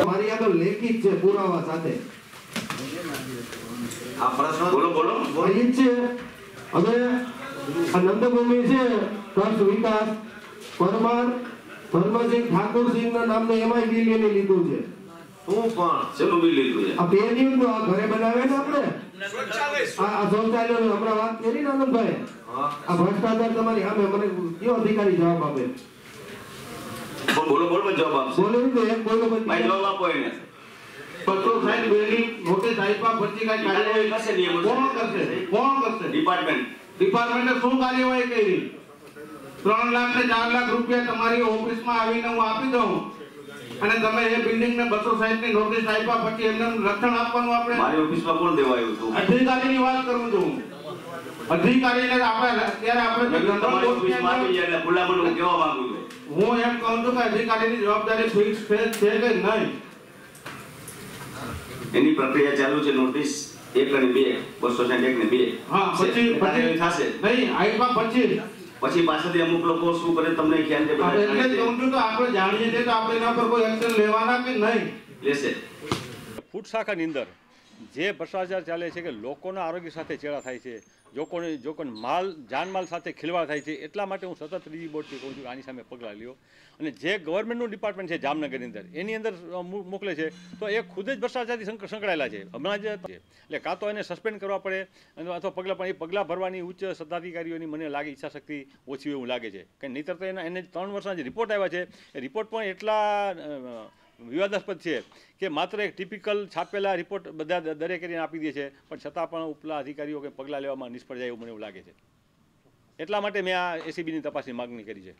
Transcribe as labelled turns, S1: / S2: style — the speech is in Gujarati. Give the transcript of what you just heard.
S1: મારી આગળ લેખિત છે પુરાવા સાથે
S2: આ પ્રશ્ન બોલો બોલો
S1: એ છે હવે આ નંદભૂમિ છે ટ્રસ્ટ વિકાસ પરમાર ધર્મસિંહ ઠાકોરસિંહના નામનું એમાંય બિલ એને લીધું છે
S2: હું પણ શેનું બિલ લીધું છે
S1: આ પેનિયમ તો આ ઘરે બનાવે ને આપણે આ શૌચાલય હમણાં વાત કરી ને આનંદભાઈ આ ભ્રષ્ટાચાર તમારી સામે મને કયો અધિકારી જવાબ આપે
S2: બોલો બોલો જવાબ આપશે
S1: બોલો તો એક બોલો
S2: ભાઈ જવાબ આપો એને
S1: 260 બિલ્ડિંગ નોટિસ આપ્યા પછી કાઈ કાર્યવાહી
S2: કરશે નિયમ
S1: કોણ કરશે ડિપાર્ટમેન્ટે શું કાર્યવાહી કરી 3 લાખ ને 4 લાખ રૂપિયા તમારી ઓફિસમાં આવીને હું આપી દઉં અને તમે એ બિલ્ડિંગ ને 260 ની નોટિસ આપ્યા પછી એમને રક્ષણ આપવાનું આપણે
S2: મારી ઓફિસમાં કોણ દેવા આવ્યું હતું
S1: અધિકારીની વાત કરું છું અધિકારીને આપણે અત્યારે આપણે જનરલ
S2: ઓફિસમાં આવી જાય એટલે ભૂલામણ હું કહેવા માંગુ છું
S1: હું એમ કહું છું કે અધિકારીની જવાબદારી ફિક્સ છે કે નહીં
S2: એની પ્રક્રિયા ચાલુ છે નોટિસ 1 અને 2 261 ને 2
S1: હા પછી
S2: થશે
S1: નહીં આઈપા
S2: પછી પાછળથી અમુક લોકો શું કરે તમને ખ્યાલ છે
S1: એટલે જ કહું છું કે આપણે જાણીએ છીએ તો આપણે એના પર કોઈ એક્શન લેવાના કે નહીં
S2: લેશે
S3: ફૂડ શાખાની અંદર જે ભ્રષ્ટાચાર ચાલે છે કે લોકોના આરોગ્ય સાથે ચેડા થાય છે જોકોને માલ જાનમાલ સાથે ખિલવાડ થાય છે એટલા માટે હું સતત ત્રીજી બોર્ડથી કહું છું કે આની સામે પગલાં લ્યો અને જે ગવર્મેન્ટનું ડિપાર્ટમેન્ટ છે જામનગરની અંદર એની અંદર મોકલે છે તો એ ખુદ જ ભ્રષ્ટાચારથી સંકળાયેલા છે હમણાં જ એટલે કાં તો એને સસ્પેન્ડ કરવા પડે અથવા પગલાં પણ એ પગલાં ભરવાની ઉચ્ચ સત્તાધિકારીઓની મને લાગે ઈચ્છાશક્તિ ઓછી એવું લાગે છે કે નહીંતર તો એને 3 વર્ષના જે રિપોર્ટ આવ્યા છે એ રિપોર્ટ પણ એટલા વિવાદાસ્પદ છે કે માત્ર એક ટિપિકલ છાપેલા રિપોર્ટ બધા દરેક કરીને આપી દે છે પણ છતાં પણ ઉપલા અધિકારીઓ કે પગલાં લેવામાં નિષ્ફળ જાય એવું મને એવું લાગે છે એટલા માટે મેં આ એસીબીની તપાસની માગણી કરી છે।